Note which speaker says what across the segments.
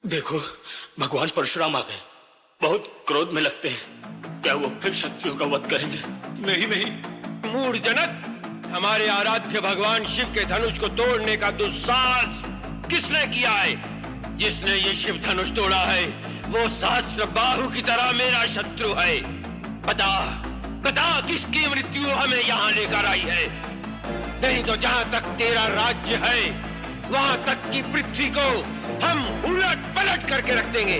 Speaker 1: देखो, भगवान परशुराम आ गए। बहुत क्रोध में लगते हैं। क्या वो फिर शत्रुओं का वध करेंगे?
Speaker 2: नहीं नहीं मूढ़जनक, हमारे आराध्य भगवान शिव के धनुष को तोड़ने का दुस्साहस किसने किया है? जिसने ये शिव धनुष तोड़ा है वो सहस्र बाहु की तरह मेरा शत्रु है। बता बता किसकी मृत्यु हमें यहाँ लेकर आई है? नहीं तो जहाँ तक तेरा राज्य है वहाँ तक की पृथ्वी को हम उलट पलट करके रख देंगे।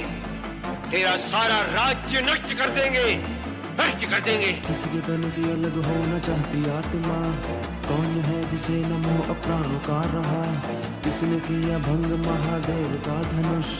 Speaker 2: तेरा सारा राज्य नष्ट कर देंगे, नष्ट कर देंगे।
Speaker 3: किसी के तन से अलग होना चाहती आत्मा, कौन है जिसे न मोह प्राणों का रहा? किसने किया भंग महादेव का धनुष?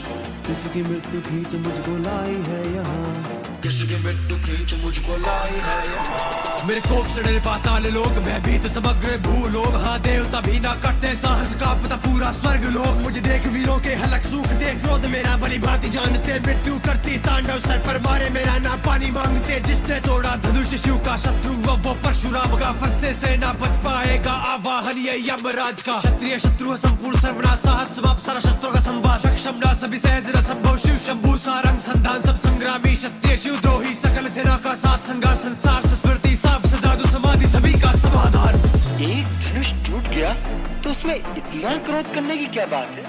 Speaker 3: किसकी मृत्यु खींच मुझको लाई है यहाँ? किसकी मृत्यु खींच मुझको लाई है यहाँ?
Speaker 4: मेरे कोप से डरे पाताल लोग, भयभीत समग्र भूलोग। हाँ देवता भी ना करते साहस का पता पूरा स्वर्ग लोग। मुझे देख वीरों के हलक सूख दे, क्रोध मेरा बली भांति जानते। मृत्यु करती तांडव सर पर मारे, मेरा ना पानी मांगते। जिसने तोड़ा धनुष शिव का शत्रु वो परशुराम का। फरसे से ना बच पाएगा आवाहन ये यमराज का। क्षत्रिय शत्रु संपूर्ण सर्वनाश, साहस समाप्त सारा शस्त्रों का संवार। सक्षम ना सभी सहज न संभव, शिव शंभु सारंग संधान सब संग्रामी। क्षत्रिय शिव द्रोही सकल सेना का साथ संघार। संसार स्मृति साफ सजादू समाधि सभी का समाधान।
Speaker 5: एक धनुष टूट गया तो उसमें इतना क्रोध करने की क्या बात है?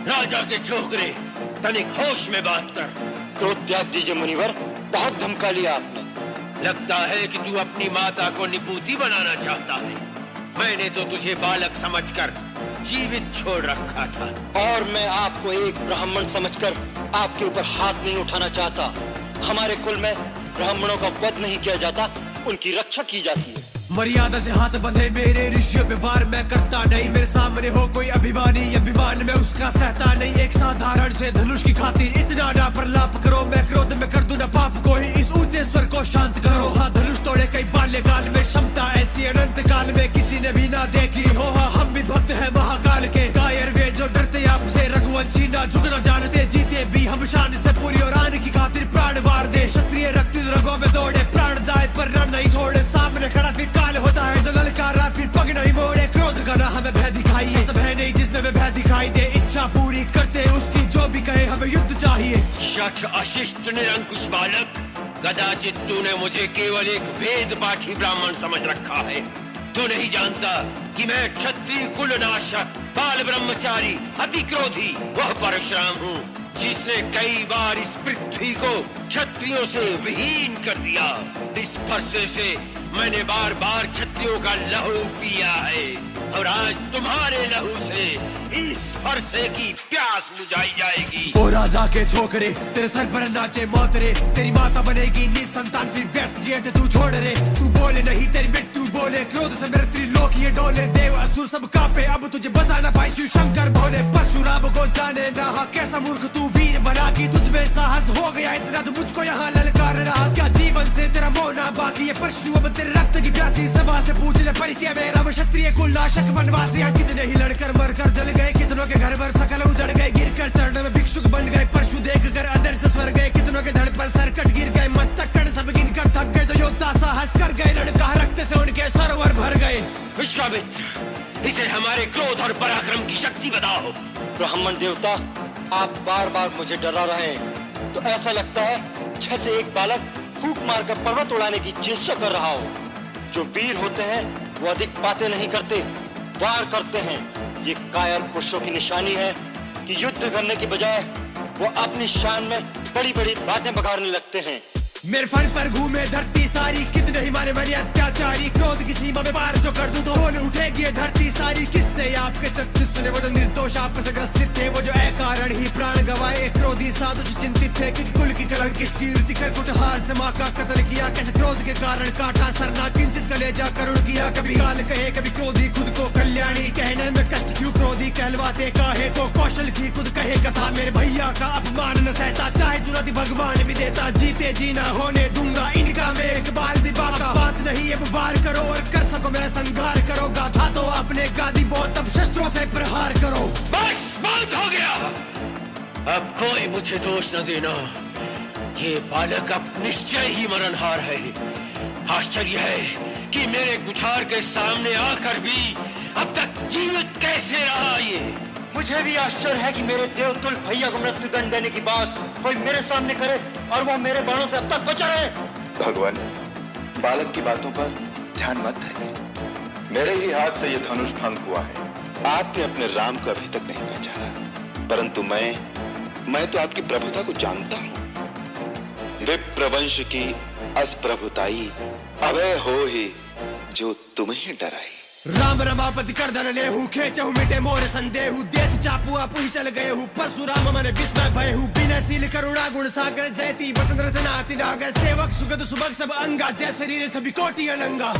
Speaker 2: राजा के छोकरे, तनिक होश में बात कर।
Speaker 5: क्रोध त्याग दीजिए मुनिवर, बहुत धमका लिया आपने।
Speaker 2: लगता है कि तू अपनी माता को निपूती बनाना चाहता है। मैंने तो तुझे बालक समझकर जीवित छोड़ रखा था।
Speaker 5: और मैं आपको एक ब्राह्मण समझकर आपके ऊपर हाथ नहीं उठाना चाहता। हमारे कुल में ब्राह्मणों का वध नहीं किया जाता, उनकी रक्षा की जाती है।
Speaker 4: मर्यादा से हाथ बंधे मेरे ऋषियों पे वार मैं करता नहीं। मेरे सामने हो कोई अभिमानी, अभिमान में उसका सहता नहीं। एक साधारण से धनुष की खातिर इतना ना प्रलाप करो। मैं क्रोध में कर दूं ना पाप को ही, इस ऊंचे स्वर को शांत करो। हाँ धनुष तोड़े कई बाल्यकाल में, क्षमता ऐसी अनंत काल में किसी ने भी ना देखी हो। हाँ हम भी भक्त हैं महाकाल के, कायर वे जो डरते आपसे। रघुवंशी ना झुकना जानते, जीते भी हम शान से पूरी। और आने की खातिर प्राण वार दे, क्षत्रिय रक्त रगों में दौड़े। प्राण जाए पर रण नहीं छोड़े, सामने खड़ा फिर काल हो जाए जो ललकारा फिर पग नहीं मोड़े। क्रोध का ना हमें भय दिखाइए, सब है नहीं जिसमें मैं भय दिखाई दे। इच्छा पूरी करते उसकी जो भी कहे, हमें युद्ध चाहिए।
Speaker 2: शठ अशिष्ट निरंकुश बालक, कदाचित तूने मुझे केवल एक वेद पाठी ब्राह्मण समझ रखा है। तू नहीं जानता कि मैं क्षत्रिय कुलनाशक, बाल ब्रह्मचारी, अति क्रोधी वह परशुराम हूँ, जिसने कई बार इस पृथ्वी को क्षत्रियों से विहीन कर दिया। इस फरसे से मैंने बार बार क्षत्रियों का लहू पिया है, और आज तुम्हारे लहू से इस फरसे की प्यास बुझाई जाएगी।
Speaker 4: ओ राजा के छोकरे, तेरे सर पर नाचे मोतरे। तेरी माता बनेगी निसंतान, फिर व्यर्थ गेट तू छोड़ रे। तू बोले नहीं तेरी मृत्यु बोले, क्रोध से मेरे त्रिलोक ये डोले। देव असुर सब कांपे, अब तुझे बचा ना पाए शिव शंकर भोले। परशुराम को जाने ना कैसा मूर्ख तू वीर बना की, तुझ में साहस हो गया इतना जो मुझको यहाँ ललकार रहा। क्या जीवन से तेरा मोह ना बाकी है? परशु अब तेरे रक्त की प्यासी, सभा से पूछ ले परिचय मेरा। क्षत्रिय कुलनाशक वनवासी, कितने ही लड़कर मरकर जल गए। कितनों के घर भर सकल उजड़ गए, गिरकर चरण में भिक्षुक बन गए। परशु देख कर अंदर से स्वर गए, कितनों के धड़ पर सरकट गिर गए। मस्तक कण सब गिन कर थक गए, जो योद्धा साहस कर गए। लड़का रक्त से उनके सरोवर भर गए।
Speaker 2: विश्वामित्र, इसे हमारे क्रोध और पराक्रम की शक्ति बताओ।
Speaker 5: ब्राह्मण देवता, आप बार बार मुझे डरा रहे हैं, तो ऐसा लगता है जैसे एक बालक फूंक मारकर पर्वत उड़ाने की चेष्टा कर रहा हो। जो वीर होते हैं वो अधिक बातें नहीं करते, वार करते हैं। ये कायर पुरुषों की निशानी है कि युद्ध करने की बजाय वो अपनी शान में बड़ी बड़ी बातें बघाड़ने लगते हैं।
Speaker 4: मेरे फन पर घूमे धरती सारी, कितने ही मारे मैंने अत्याचारी। क्रोध की सीमा में पार जो कर दूं तो बोल उठेगी ये धरती सारी। किससे आपके चर्चित सुने वो जो निर्दोष आप से ग्रसित थे, वो जो अकारण ही प्राण गवाए। क्रोधी साधु से चिंतित थे कि कुल की कलंकित कीर्ति कर कुटहार से माँ का कत्ल किया। कैसे क्रोध के कारण काटा सरना, किंचित कलेजा करुण किया। कभी काल कहे कभी क्रोधी खुद को कल्याणी, कहने में कष्ट क्यों क्रोधी कहलवाते काहे को। कौशल की खुद कहे कथा, मेरे भैया का अपमान न सहता। चाहे चुनौती भगवान भी देता, जीते जीना होने दूंगा इनका मैं एक बाल भी बाका। बात नहीं अब वार करो और कर सको मेरा संघार करो। गाथा तो आपने गादी बहुत, अब शस्त्रों से प्रहार करो।
Speaker 2: बस बहुत हो गया, अब कोई मुझे दोष न देना। ये बालक अब निश्चय ही मरणहार है। आश्चर्य है कि मेरे कुठार के सामने आकर भी अब तक जीवित कैसे रहा ये।
Speaker 5: मुझे भी आश्चर्य है कि मेरे देवतुल भैया को मृत्युदंड देने की बात कोई मेरे सामने करे और वो मेरे बाणों से अब तक बचा रहे।
Speaker 6: भगवान, बालक की बातों पर ध्यान मत दें। मेरे ही हाथ से यह धनुष भंग हुआ है। आपने अपने राम को अभी तक नहीं पहचाना, परंतु मैं तो आपकी प्रभुता को जानता हूं। विप्रवंश की असप्रभुताई अभय हो ही जो तुम्हें डराई।
Speaker 4: राम रमापति कर धन लेहू खेचहु मिटे मोर संदेहु देत चापू आपु ही चल गए हूँ परशुराम मन विस्मय भय हूँ बिना सील करुणा गुण सागर जयती बसंत रचना अति नागर सेवक सुगत सुभग सब अंगा जय शरीर छवि कोटि अनंगा।